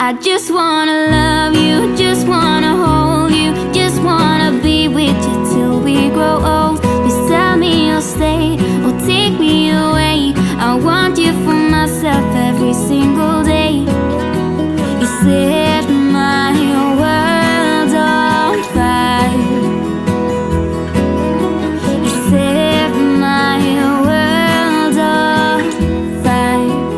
I just wanna love you, just wanna hold you, just wanna be with you till we grow old. Please tell me you'll stay or take me away. I want you for myself every single day. You set my world on fire. You set my world on fire.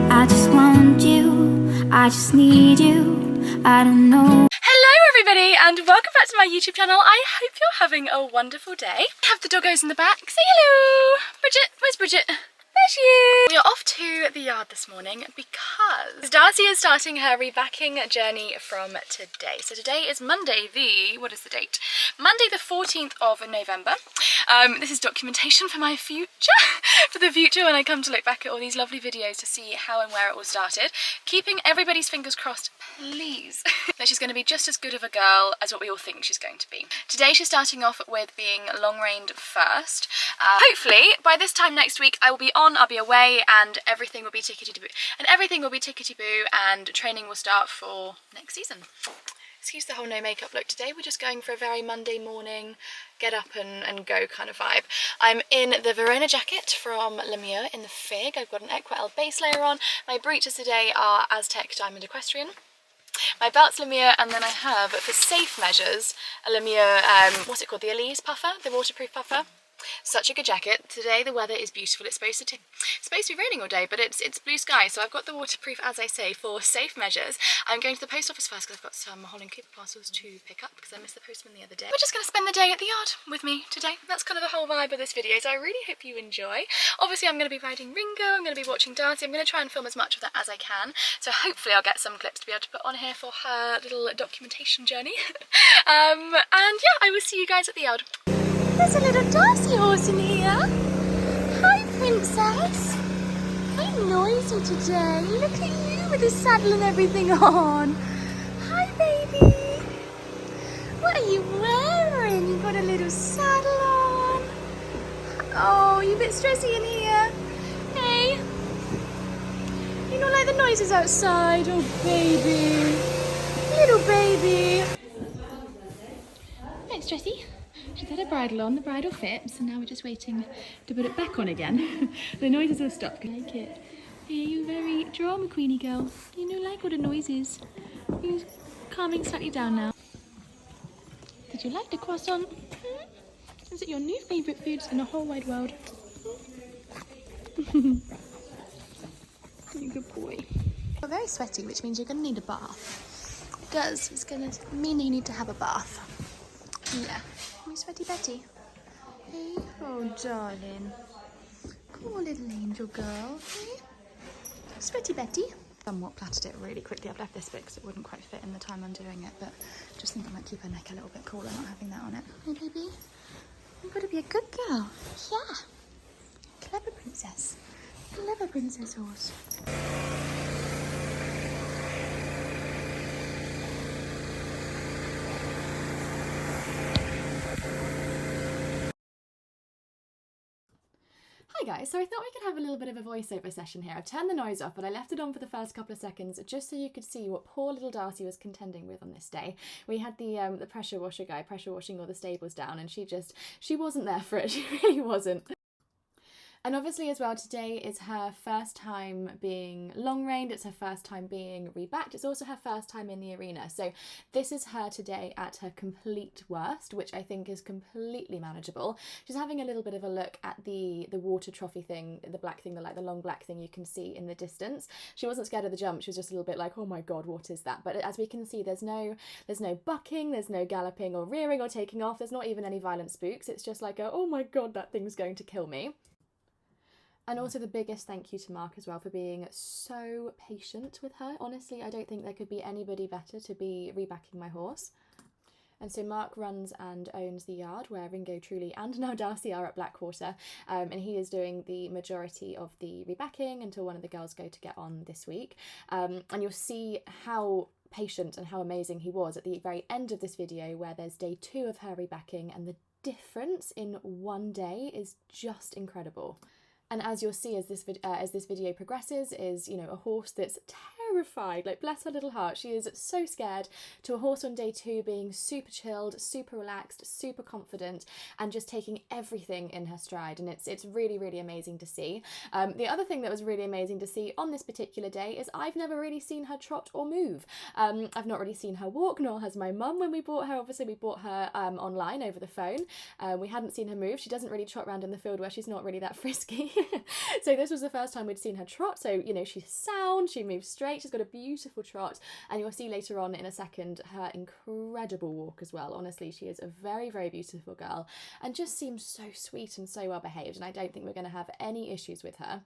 I just want you, I just need you, I don't know. Hello everybody and welcome back to my YouTube channel. I hope you're having a wonderful day. I have the doggos in the back. Say hello! Bridget, where's Bridget? There she is! We are off to the yard this morning because Darcy is starting her rebacking journey from today. So today is Monday what is the date? Monday the 14th of November. This is documentation for my future, for the future when I come to look back at all these lovely videos to see how and where it all started. Keeping everybody's fingers crossed, please, that she's going to be just as good of a girl as what we all think she's going to be. Today she's starting off with being long-reined first. Hopefully by this time next week I'll be away and everything will be tickety-boo. And training will start for next season. Excuse the whole no makeup look today. We're just going for a very Monday morning, get up and go kind of vibe. I'm in the Verona jacket from Lemieux in the Fig. I've got an Equelle base layer on. My breeches today are Aztec Diamond Equestrian. My belt's Lemieux, and then I have, for safe measures, a Lemieux, what's it called, the Elise puffer, the waterproof puffer. Such a good jacket. Today the weather is beautiful. It's supposed to be raining all day, but it's blue sky, so I've got the waterproof, as I say, for safe measures. I'm going to the post office first because I've got some Holland Cooper parcels to pick up because I missed the postman the other day. We're just going to spend the day at the yard with me today. That's kind of the whole vibe of this video, so I really hope you enjoy. Obviously I'm going to be riding Ringo, I'm going to be watching Darcy, I'm going to try and film as much of that as I can, so hopefully I'll get some clips to be able to put on here for her little documentation journey. And yeah, I will see you guys at the yard. There's a little Darcy horse in here. Hi, Princess. I'm noisy today. Look at you with the saddle and everything on. Hi, baby. What are you wearing? You've got a little saddle on. Oh, you a bit stressy in here. Hey. You don't like the noises outside? Oh, baby. Little baby. Thanks, Stressy. She's had her bridle on, the bridle fits, and now we're just waiting to put it back on again. The noises will stop. I like it. Hey, you're very drama queenie girl. You don't like all the noises. You're calming slightly down now. Did you like the croissant? Is it your new favourite foods in the whole wide world? You're a good boy. You're very sweaty, which means you're going to need a bath. Because it's going to mean that you need to have a bath. Yeah. My sweaty Betty. Hey, oh darling. Come on, little angel girl. Hey, sweaty Betty. Somewhat plaited it really quickly. I've left this bit because it wouldn't quite fit in the time I'm doing it, but just think I might keep her neck a little bit cooler not having that on it. Hey baby, you've got to be a good girl. Yeah. Clever princess. Clever princess horse. Hi guys, so I thought we could have a little bit of a voiceover session here. I've turned the noise off, but I left it on for the first couple of seconds just so you could see what poor little Darcy was contending with on this day. We had the pressure washer guy pressure washing all the stables down, and she wasn't there for it. She really wasn't. And obviously as well, today is her first time being long-reined, it's her first time being rebacked, it's also her first time in the arena. So this is her today at her complete worst, which I think is completely manageable. She's having a little bit of a look at the water trophy thing, the black thing, the long black thing you can see in the distance. She wasn't scared of the jump, she was just a little bit like, oh my god, what is that? But as we can see, there's no bucking, there's no galloping or rearing or taking off, there's not even any violent spooks, it's just like oh my god, that thing's going to kill me. And also the biggest thank you to Mark as well for being so patient with her. Honestly, I don't think there could be anybody better to be rebacking my horse. And so Mark runs and owns the yard where Ringo, Truly and now Darcy are at Blackwater, and he is doing the majority of the rebacking until one of the girls go to get on this week. And you'll see how patient and how amazing he was at the very end of this video, where there's day 2 of her rebacking, and the difference in one day is just incredible. And as you'll see as this video progresses is, you know, a horse that's terrified. Like, bless her little heart, she is so scared, to a horse on day 2 being super chilled, super relaxed, super confident, and just taking everything in her stride. And it's really, really amazing to see. The other thing that was really amazing to see on this particular day is I've never really seen her trot or move. I've not really seen her walk, nor has my mum when we bought her. Obviously we bought her online over the phone. We hadn't seen her move. She doesn't really trot around in the field where she's not really that frisky. So this was the first time we'd seen her trot. So, you know, she's sound, she moves straight, she's got a beautiful trot, and you'll see later on in a second her incredible walk as well. Honestly, she is a very, very beautiful girl and just seems so sweet and so well behaved, and I don't think we're going to have any issues with her.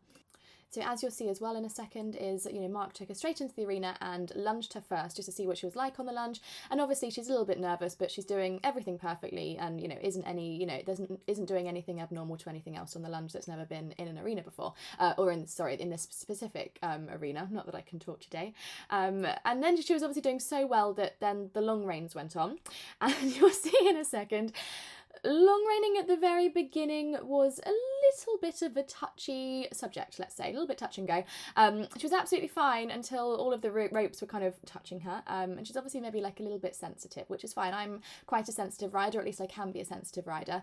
So as you'll see as well in a second is, you know, Mark took her straight into the arena and lunged her first just to see what she was like on the lunge. And obviously she's a little bit nervous, but she's doing everything perfectly and, you know, isn't doing anything abnormal to anything else on the lunge that's never been in an arena before. In this specific arena, not that I can talk today. And then she was obviously doing so well that then the long reins went on. And you'll see in a second, long reining at the very beginning was a little bit of a touchy subject, let's say, a little bit touch and go. She was absolutely fine until all of the ropes were kind of touching her, and she's obviously maybe like a little bit sensitive, which is fine. I'm quite a sensitive rider, or at least I can be a sensitive rider,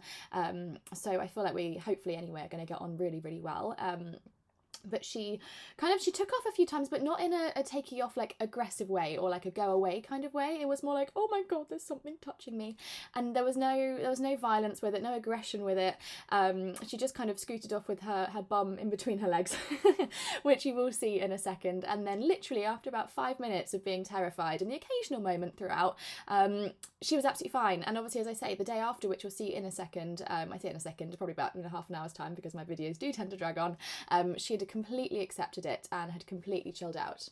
so I feel like we hopefully anyway are going to get on really, really well. But she took off a few times, but not in a take you off like aggressive way or like a go away kind of way. It was more like, oh my god, there's something touching me, and there was no violence with it, no aggression with it. She just kind of scooted off with her bum in between her legs, which you will see in a second. And then literally after about 5 minutes of being terrified and the occasional moment throughout, she was absolutely fine. And obviously, as I say, the day after, which you'll see in a second, I say in a second, probably about in a half an hour's time because my videos do tend to drag on, she had completely accepted it and had completely chilled out.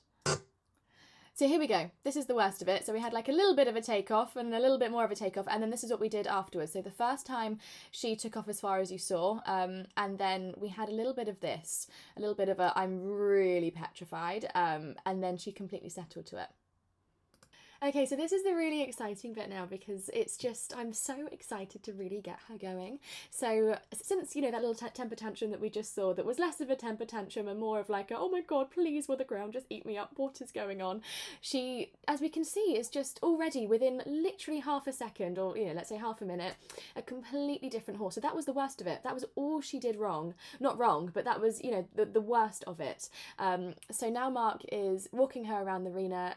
So here we go. This is the worst of it. So we had like a little bit of a takeoff and a little bit more of a takeoff, and then this is what we did afterwards. So the first time she took off as far as you saw, and then we had a little bit of this, a little bit of a I'm really petrified, and then she completely settled to it. Okay, so this is the really exciting bit now because it's just, I'm so excited to really get her going. So since, you know, that little temper tantrum that we just saw that was less of a temper tantrum and more of like, oh my god, please, will the ground just eat me up? What is going on? She, as we can see, is just already within literally half a second, or, you know, let's say half a minute, a completely different horse. So that was the worst of it. That was all she did wrong. Not wrong, but that was, you know, the worst of it. So now Mark is walking her around the arena,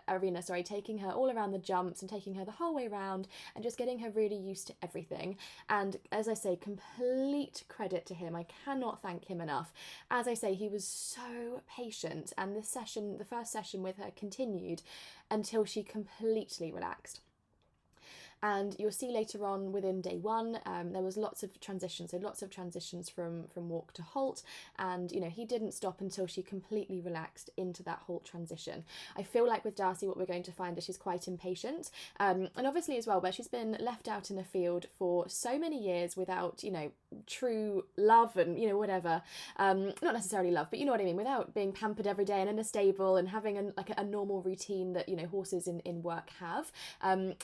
taking her all around the jumps and taking her the whole way around and just getting her really used to everything. And as I say, complete credit to him. I cannot thank him enough. As I say, he was so patient, and the first session with her continued until she completely relaxed. And you'll see later on within day 1, there was lots of transitions, from walk to halt, and, you know, he didn't stop until she completely relaxed into that halt transition. I feel like with Darcy what we're going to find is she's quite impatient, and obviously as well where she's been left out in a field for so many years without, you know, true love and, you know, whatever, not necessarily love, but you know what I mean, without being pampered every day and in a stable and having a normal routine that, you know, horses in work have.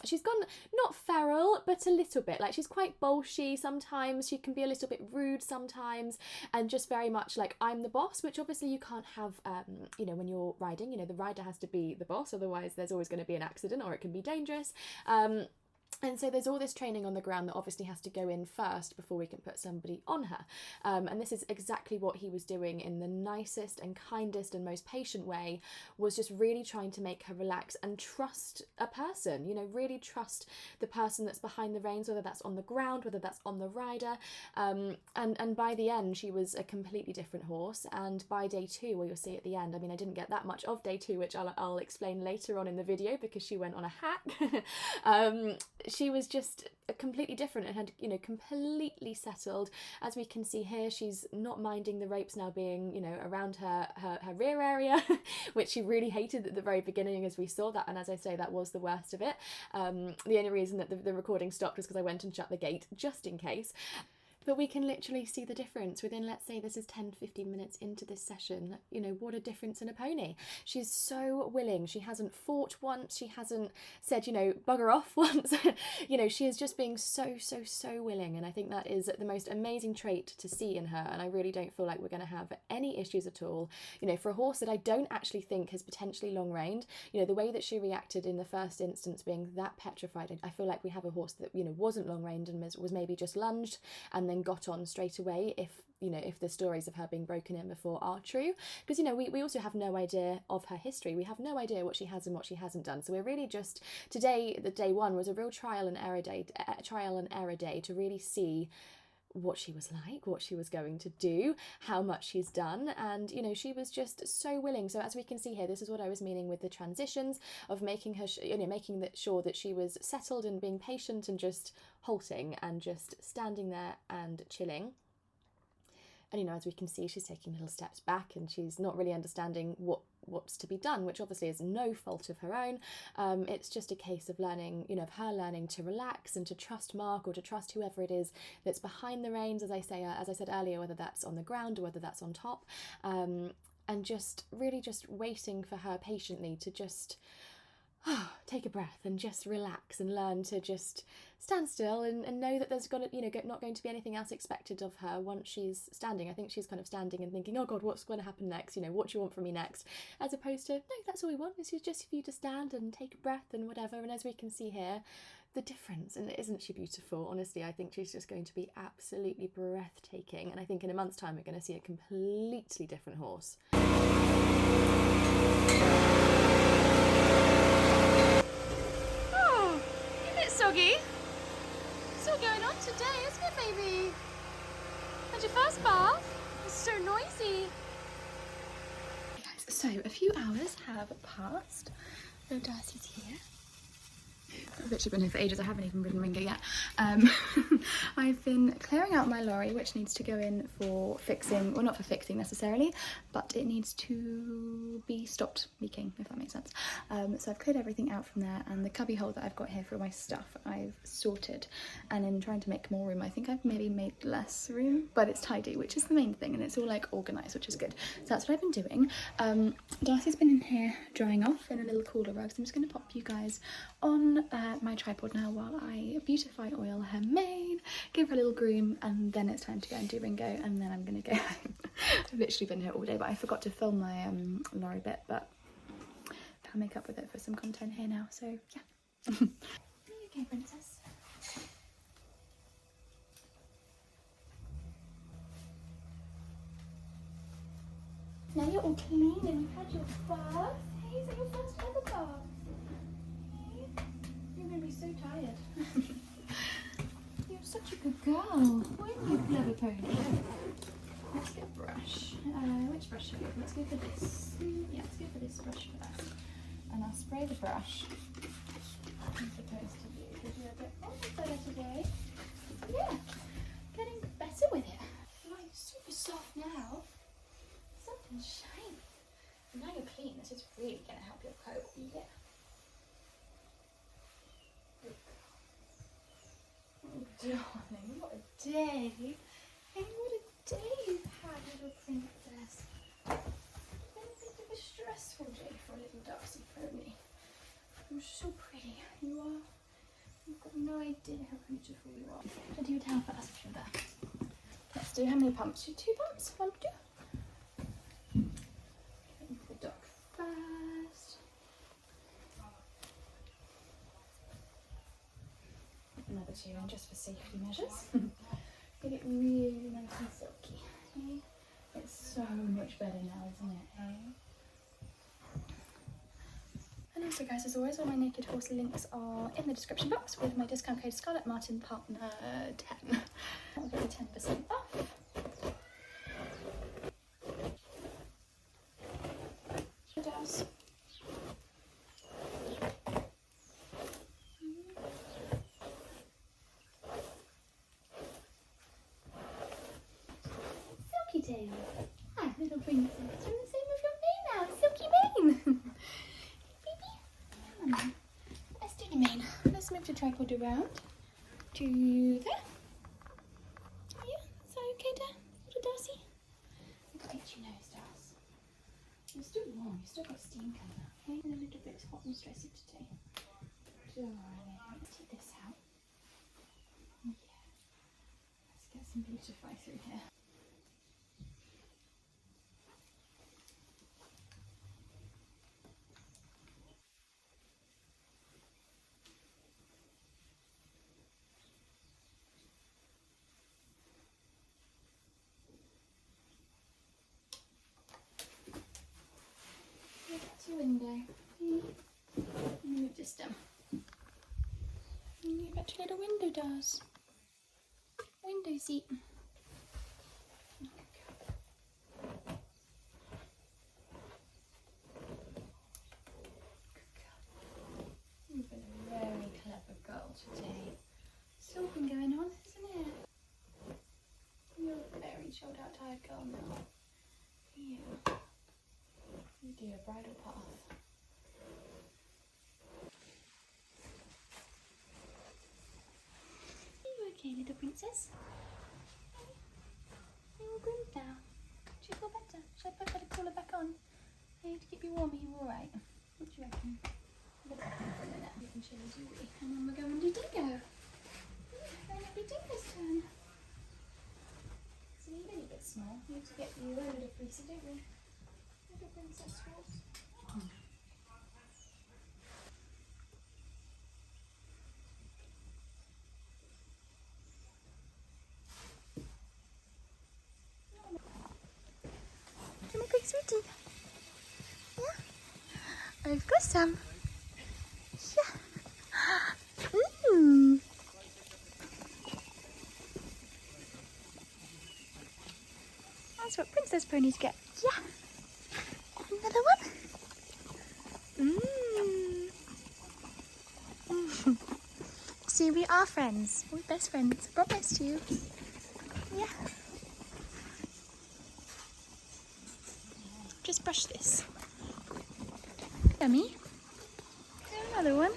She's gone not feral, but a little bit, like she's quite bolshy sometimes, she can be a little bit rude sometimes, and just very much like I'm the boss, which obviously you can't have, you know, when you're riding, you know, the rider has to be the boss, otherwise there's always going to be an accident or it can be dangerous. And so there's all this training on the ground that obviously has to go in first before we can put somebody on her. And this is exactly what he was doing in the nicest and kindest and most patient way, was just really trying to make her relax and trust a person, you know, really trust the person that's behind the reins, whether that's on the ground, whether that's on the rider. And by the end, she was a completely different horse. And by day 2, well, you'll see at the end, I mean, I didn't get that much of day 2, which I'll explain later on in the video because she went on a hack. She was just completely different and had, you know, completely settled. As we can see here, she's not minding the ropes now being, you know, around her rear area, which she really hated at the very beginning, as we saw that. And as I say, that was the worst of it. The only reason that the recording stopped was because I went and shut the gate just in case. But we can literally see the difference within, let's say this is 10-15 minutes into this session, you know, what a difference in a pony. She's so willing. She hasn't fought once. She hasn't said, you know, bugger off once. You know, she is just being so willing. And I think that is the most amazing trait to see in her. And I really don't feel like we're going to have any issues at all. You know, for a horse that I don't actually think has potentially long-reined, you know, the way that she reacted in the first instance being that petrified, I feel like we have a horse that, you know, wasn't long-reined and was maybe just lunged and then got on straight away, if, you know, if the stories of her being broken in before are true. Because, you know, we also have no idea of her history. We have no idea what she has and what she hasn't done. So we're really just, today, the day one was a real trial and error day to really see what she was like, what she was going to do, how much she's done, and, you know, she was just so willing. So as we can see here, this is what I was meaning with the transitions of making her, you know, making sure that she was settled and being patient and just halting and just standing there and chilling. And, you know, as we can see, she's taking little steps back and she's not really understanding what's to be done, which obviously is no fault of her own. It's just a case of learning, you know, of her learning to relax and to trust Mark, or to trust whoever it is that's behind the reins, as I said earlier, whether that's on the ground or whether that's on top, and just really just waiting for her patiently to just take a breath and just relax and learn to just stand still and know that there's not going to be anything else expected of her once she's standing. I think she's kind of standing and thinking, oh God, what's going to happen next? You know, what do you want from me next? As opposed to, no, that's all we want. It's just for you to stand and take a breath and whatever. And as we can see here, the difference, and isn't she beautiful? Honestly, I think she's just going to be absolutely breathtaking. And I think in a month's time, we're going to see a completely different horse. Soggy. What's all going on today, isn't it, baby? And your first bath? It's so noisy. Hey guys, so a few hours have passed. Little Darcy's here. I've literally been here for ages. I haven't even ridden Ringo yet. I've been clearing out my lorry, which needs to go in for fixing, well, not for fixing necessarily, but it needs to be stopped leaking, if that makes sense. So I've cleared everything out from there, and the cubby hole that I've got here for my stuff I've sorted. And in trying to make more room, I think I've maybe made less room, but it's tidy, which is the main thing, and it's all like organised, which is good. So that's what I've been doing. Darcy's been in here drying off in a little cooler rug, so I'm just going to pop you guys on my tripod now while I beautify oil her mane, give her a little groom, and then it's time to go and do Ringo, and then I'm gonna go home. I've literally been here all day, but I forgot to film my lorry bit, but I'll make up with it for some content here now, so yeah. There you go, princess. Now you're all clean and you've had your bath. Hey, is that your first ever bath? You're going to be so tired. You're such a good girl. Weren't you, clever pony? Let's get a brush. Which brush should we go? Let's go for this. Yeah, let's go for this brush first. And I'll spray the brush. I'm supposed to do because you're a bit better today. Yeah, getting better with it. Oh, you're super soft now. Something's shiny. And now you're clean. This is really going to help your coat. Yeah. Oh, darling, what a day. Hey, what a day you've had, little princess. It's a bit of a stressful day for a little Darcy pony. You're so pretty. You are. You've got no idea how beautiful you are. I'll do your tail first if you're there. Let's do how many pumps? 2 pumps? 1, 2. The dog first. Another 2 in just for safety measures. Get it really nice and silky. Okay? It's so much better now, isn't it? Hey? And also, guys, as always, all my Naked Horse links are in the description box with my discount code Scarlet Martin Partner 10. That'll get you 10% off. It does. Silky tail. Ah, little princess. You're the same with your mane now. Silky mane. Baby. Let's do the mane. Let's move the tripod around to there. Yeah. still warm, you've still got steam coming up. Okay, and a little bit hot and stressy today. Darling, let's take this out. Yeah. Let's get some beautify through here. That's your window. Move this down. You got your little window doors. Window seat. You've been a very clever girl today. Something going on, isn't it? You're a very chilled out, tired girl now. Yeah. You do a bridal path. Okay, little princess. Are you all good now? Do you feel better? Should I put the cooler back on? Hey, to keep you warm, are you alright? What do you reckon? We'll put it in for a minute. You can chill as you wish. And then we're going to Dingo. Yeah, going to be Dingo's turn. So you're a little bit small. We need to get you a little fleecy, don't we? Little princess horse. Come here, quick, sweetie. Yeah. I've got some. Yeah. That's what princess ponies get. Yeah. Another one. See, we are friends. We're best friends. I promise to you. Yeah. Just brush this. Yummy. Another one.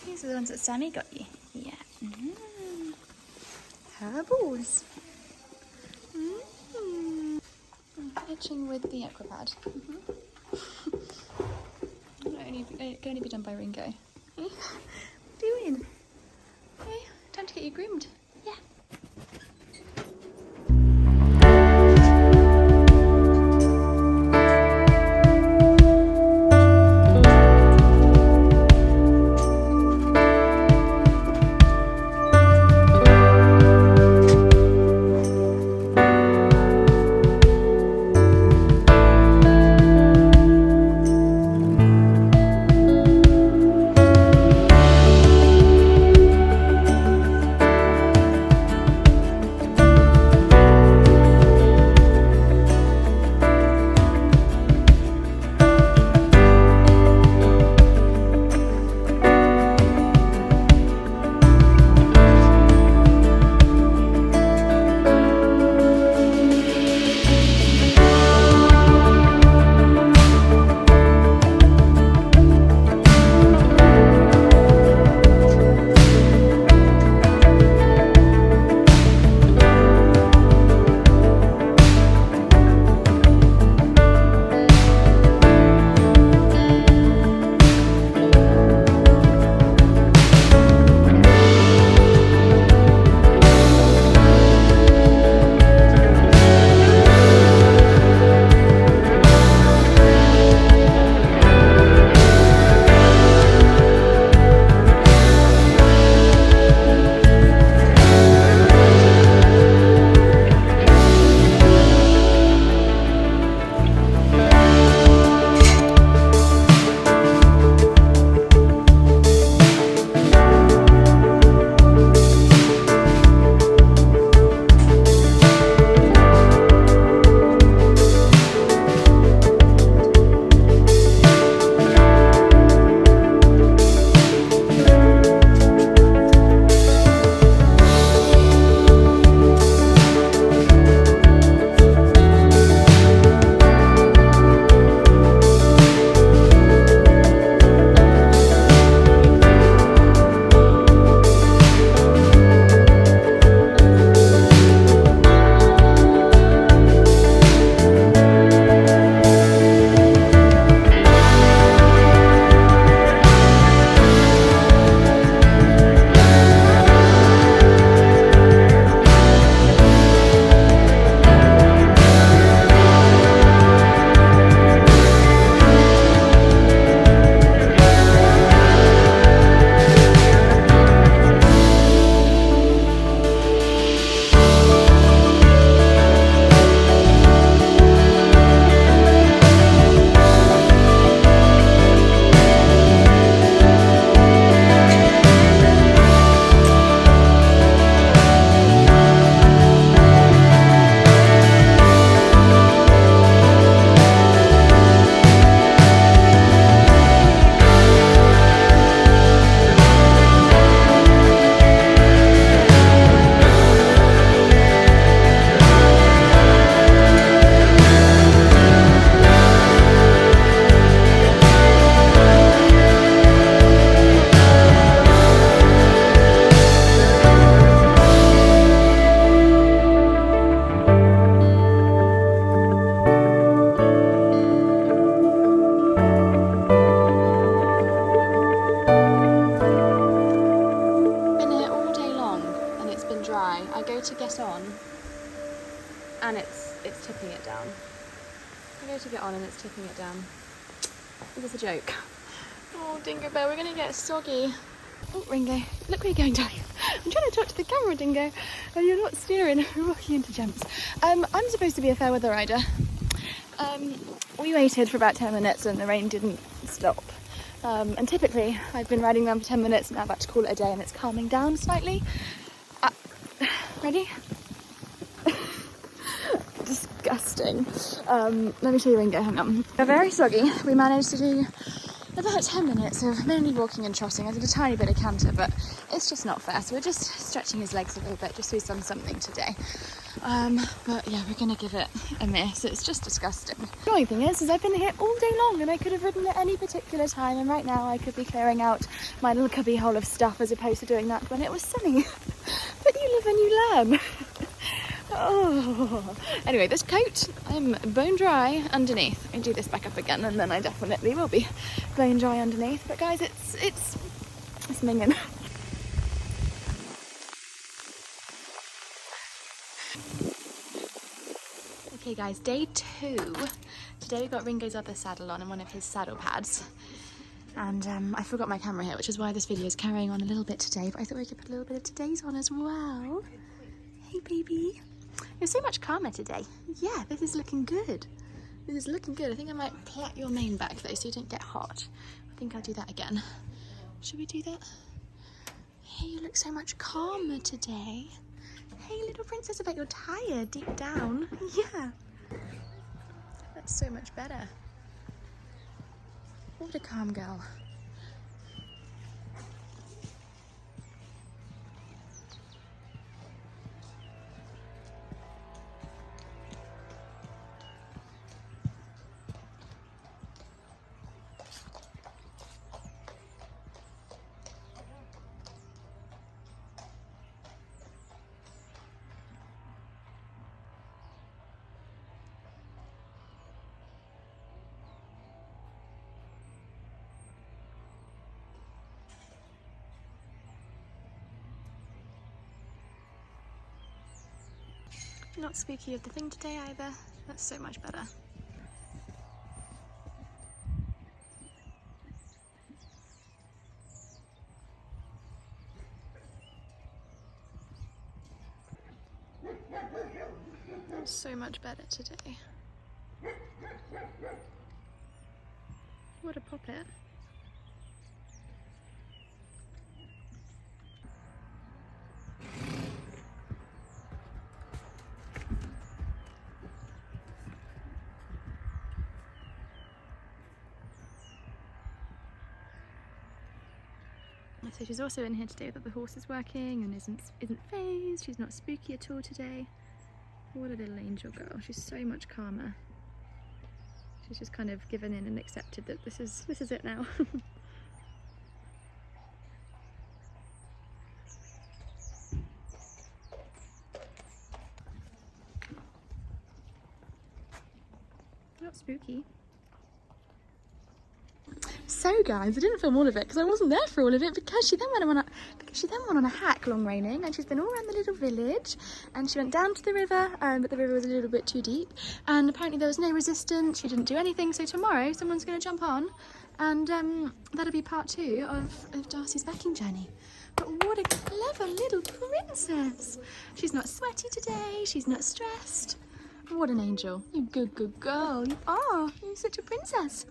These are the ones that Sammy got you. Yeah. Her balls. Itching with the Equipad. It can only be done by Ringo. What are you doing? Hey, time to get you groomed. Yeah. it's tipping it down. I go to get on and it's tipping it down. Is this a joke? Oh, Dingo Bear, we're gonna get soggy. Oh, Ringo, look where you're going, darling. I'm trying to talk to the camera, Dingo, and you're not steering. We're walking into jumps. I'm supposed to be a fair weather rider. We waited for about 10 minutes and the rain didn't stop. And typically, I've been riding around for 10 minutes and I'm about to call it a day and it's calming down slightly. Ready? Disgusting. Let me show you Ringo, hang on. We're very soggy. We managed to do about 10 minutes of mainly walking and trotting. I did a tiny bit of canter, but it's just not fair. So we're just stretching his legs a little bit, just so he's done something today. But yeah, we're gonna give it a miss. It's just disgusting. The annoying thing is I've been here all day long and I could have ridden at any particular time, and right now I could be clearing out my little cubby hole of stuff as opposed to doing that when it was sunny. But you live and you learn. Oh. Anyway, this coat, I'm bone dry underneath. I do this back up again and then I definitely will be bone dry underneath. But guys, it's minging. Okay guys, day 2. Today we got Ringo's other saddle on and one of his saddle pads. And I forgot my camera here, which is why this video is carrying on a little bit today, but I thought we could put a little bit of today's on as well. Hey baby. You're so much calmer today. Yeah, this is looking good. This is looking good. I think I might plait your mane back though so you don't get hot. I think I'll do that again. Should we do that? Hey, you look so much calmer today. Hey, little princess, I bet you're tired deep down. Yeah. That's so much better. What a calm girl. Not spooky of the thing today either. That's so much better. So much better today. What a poppet. So she's also in here today that the horse is working and isn't phased. She's not spooky at all today. What a little angel girl. She's so much calmer. She's just kind of given in and accepted that this is it now. Not spooky. So guys, I didn't film all of it because I wasn't there for all of it because she then went on a hack long reining, and she's been all around the little village, and she went down to the river, but the river was a little bit too deep and apparently there was no resistance. She didn't do anything, so tomorrow someone's going to jump on and that'll be part 2 of Darcy's backing journey. But what a clever little princess. She's not sweaty today, she's not stressed. What an angel. You good girl. You are. You're such a princess.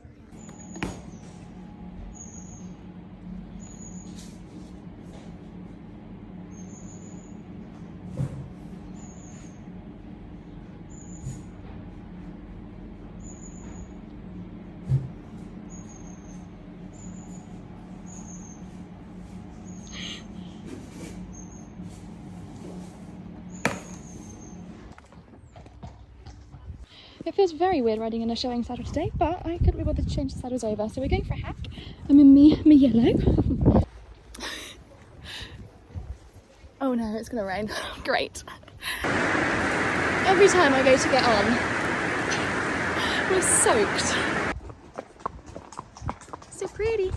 It feels very weird riding in a showing saddle today, but I couldn't be bothered to change the saddles over, so we're going for a hack. I'm in me yellow. Oh no, it's gonna rain. Great. Every time I go to get on, we're soaked. So pretty.